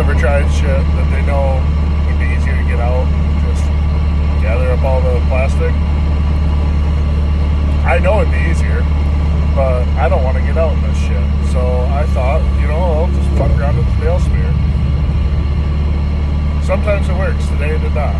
ever tried shit that they know would be easier to get out? Just gather up all the plastic. I know it'd be easier, but I don't want to get out in this shit. So I thought, I'll just fuck around with the nail smear. Sometimes it works. Today it did not.